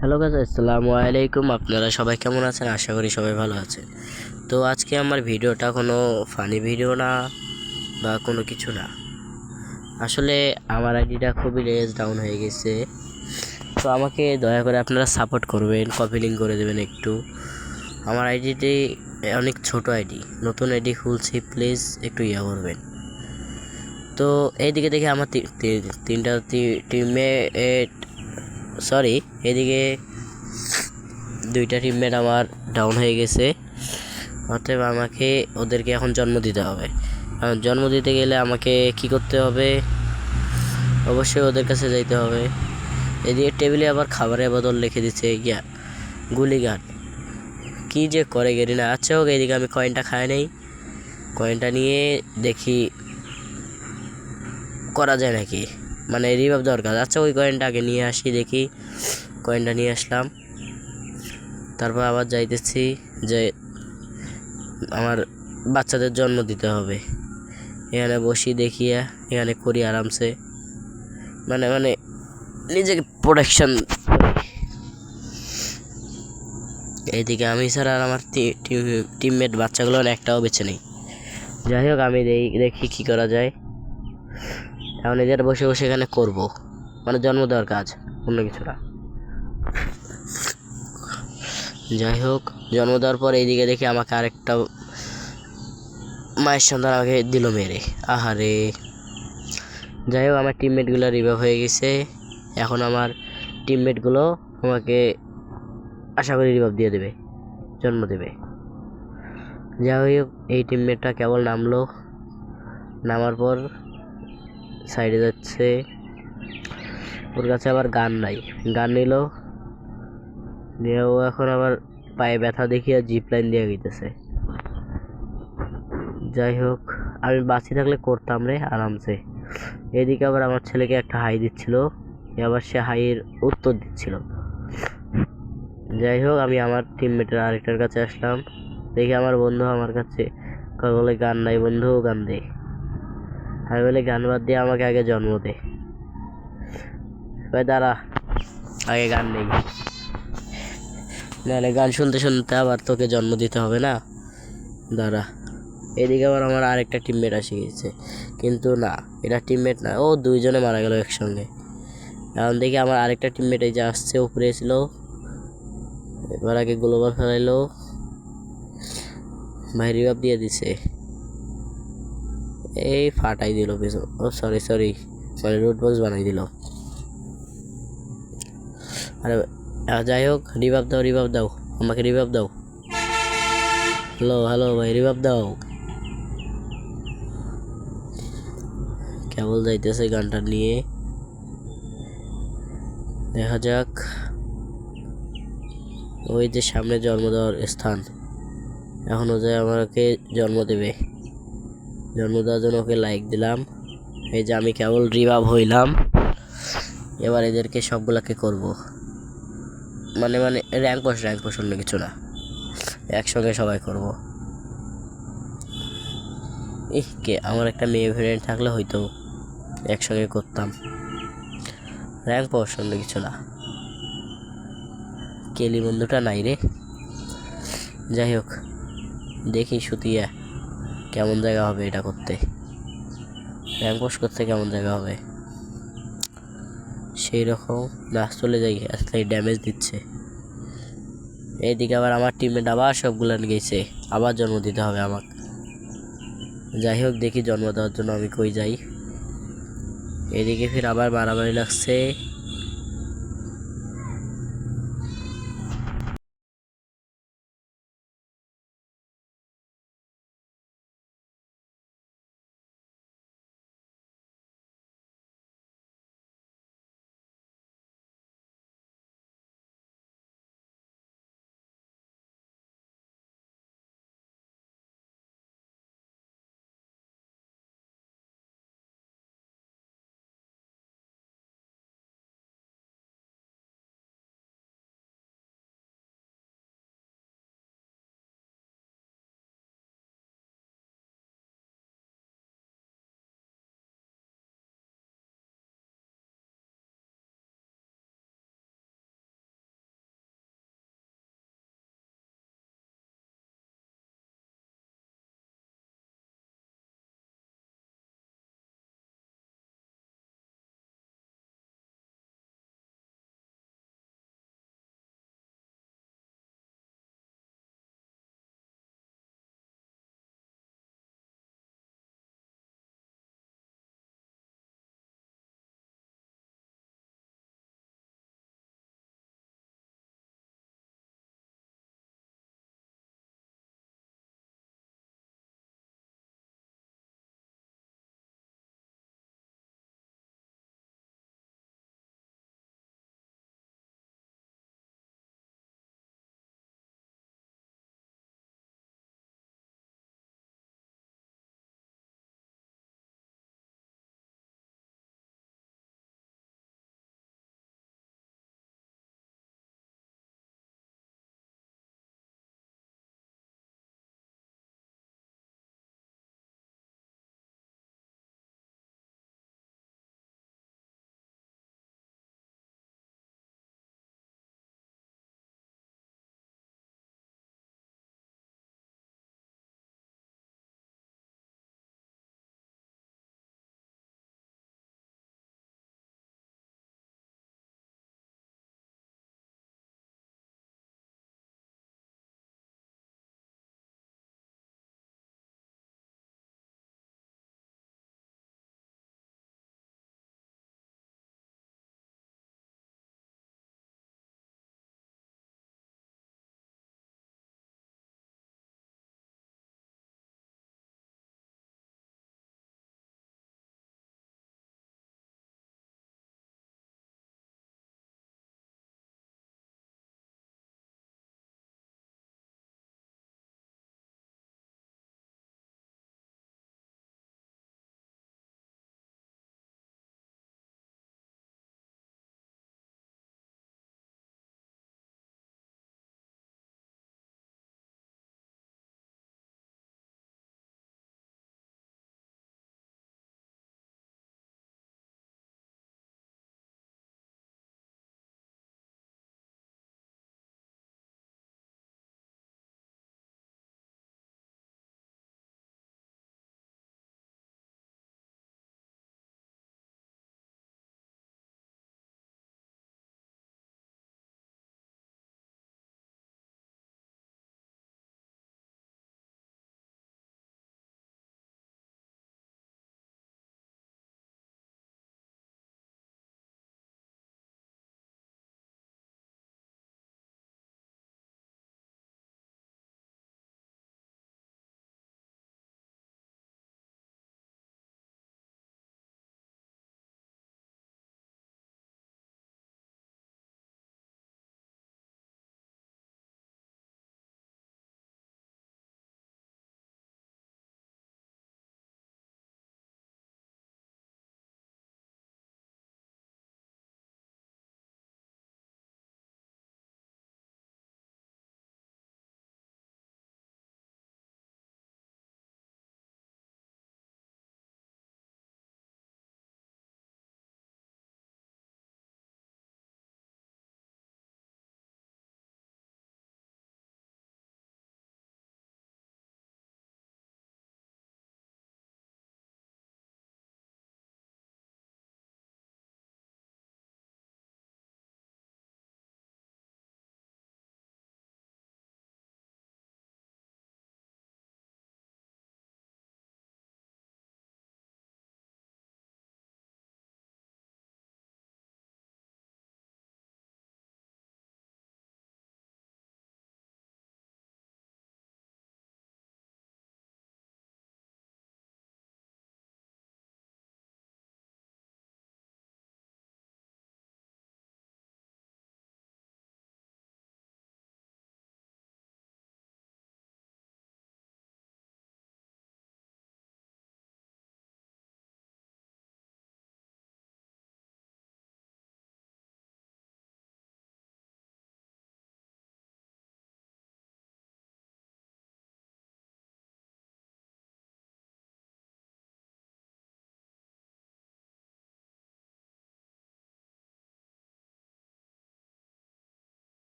Hello guys, আসসালামু আলাইকুম। আপনারা সবাই কেমন আছেন? আশা করি সবাই ভালো আছেন। তো আজকে আমার ভিডিওটা কোনো ফানি ভিডিও না বা কোনো কিছু না। আসলে আমার আইডিটা খুবই রেস ডাউন হয়ে গেছে। তো আমাকে দয়া করে আপনারা সাপোর্ট করবেন, কপি লিঙ্ক করে দেবেন একটু। আমার আইডিটি অনেক ছোট আইডি, নতুন আইডি খুলছি, প্লিজ একটু করবেন। তো এইদিকে দেখি আমার তিনটা টিমমেট, সরি, এদিকে দুইটা টিমমেট আমার ডাউন হয়ে গেছে। অতএব আমাকে ওদেরকে এখন জন্ম দিতে হবে। কারণ জন্ম দিতে গেলে আমাকে কি করতে হবে? অবশ্যই ওদের কাছে যাইতে হবে। এদিকে টেবিলে আবার খাবারের বদল লিখে দিচ্ছে গুলিগান। কি যে করে গেরি না। আচ্ছা হোক, এদিকে আমি কয়েনটা খাই নেই। কয়েনটা নিয়ে দেখি করা যায় নাকি, মানে রিভাইভ দরকার। আচ্ছা, ওই কয়েনটা আগে নিয়ে আসি, দেখি। কয়েনটা নিয়ে আসলাম। তারপর আবার যাইতেছি যে আমার বাচ্চাদের জন্ম দিতে হবে। এখানে বসি, দেখিয়া এখানে করি আরামসে, মানে মানে নিজেকে প্রোটেকশন। এইদিকে আমি ছাড়া আর আমার টিমমেট বাচ্চাগুলো একটাও বেছে নেই। যাই হোক, আমি দেখি কি করা যায়। এখন এদের বসে বসে এখানে করবো, মানে জন্ম দেওয়ার কাজ, অন্য কিছু না। যাই হোক, জন্ম দেওয়ার পর এইদিকে দেখি আমাকে আরেকটা মায়ের সন্তান আমাকে দিল মেরে। আহারে। যাই হোক, আমার টিমমেটগুলো রিভাইভ হয়ে গেছে। এখন আমার টিমমেটগুলো আমাকে আশা করি রিভাইভ দিয়ে দেবে, জন্ম দেবে। যাই হোক, এই টিমমেটটা কেবল নামলো। নামার পর সাইডে যাচ্ছে। ওর কাছে আবার গান নাই, গান নিল নিয়ে ও এখন আবার পায়ে ব্যথা দেখিয়ে জিপ লাইন দিয়ে গেতেছে। যাই হোক, আমি বাঁচি থাকলে করতাম রে আরামসে। এদিকে আবার আমার ছেলেকে একটা হাই দিচ্ছিল, আবার সে হাইয়ের উত্তর দিচ্ছিল। যাই হোক, আমি আমার টিমমেটের আরেকটার কাছে আসলাম। দেখি আমার বন্ধু আমার কাছে বলে গান নাই বন্ধু, গান দে। আমি বলে গান বাদ দিয়ে আমাকে আগে জন্ম দে। ভাই দাঁড়া, আগে গান নেই, নাহলে গান শুনতে শুনতে আবার তোকে জন্ম দিতে হবে না। দাঁড়া। এদিকে আবার আমার আরেকটা টিমমেট এসে গেছে, কিন্তু না, এটা টিমমেট না, ও দুইজনে মারা গেল একসঙ্গে। এখন দেখি আমার আরেকটা টিমমেট এই যে আসছে, উপরে ছিল, এবার আগে গ্লোবাল ফেলাইলো, ভাই রিভাইভ দিয়ে দিছে, এই ফাটাই দিল পিছন। ও সরি, মানে রুট বক্স বানাই দিল। আরে যাই হোক, রিভাইভ দাও, আমাকে রিভাইভ দাও। হ্যালো ভাই, রিভাইভ দাও। কেবল যাইতেছে গানটা নিয়ে, দেখা যাক। ওই যে সামনে জন্ম দেওয়ার স্থান, এখন ও যে আমাকে জন্ম দেবে। জন্ম দেওয়ার জন্য ওকে লাইক দিলাম। এই যে আমি কেবল রিভাইভ হইলাম। এবার এদেরকে সবগুলাকে করব, মানে র্যাঙ্ক পোস্ট অন্য কিছু না, একসঙ্গে সবাই করব। কে আমার একটা মেয়ে ফ্রেন্ড থাকলে হয়তো একসঙ্গে করতাম। র্যাঙ্ক পোস্ট অন্য কিছু না, কেলি বন্ধুটা নাই রে। যাই হোক, দেখি সুতিয়া কেমন জায়গা হবে এটা করতে, র্যাঙ্ক পোস্ট করতে কেমন জায়গা হবে। সেই রকম নাচ চলে যাই, আসলে ড্যামেজ দিচ্ছে। এইদিকে আবার আমার টিমমেট আবার সবগুলো গেছে, আবার জন্ম দিতে হবে আমাকে। যাই হোক, দেখি জন্ম দেওয়ার জন্য আমি কই যাই। এদিকে ফির আবার মারামারি লাগছে।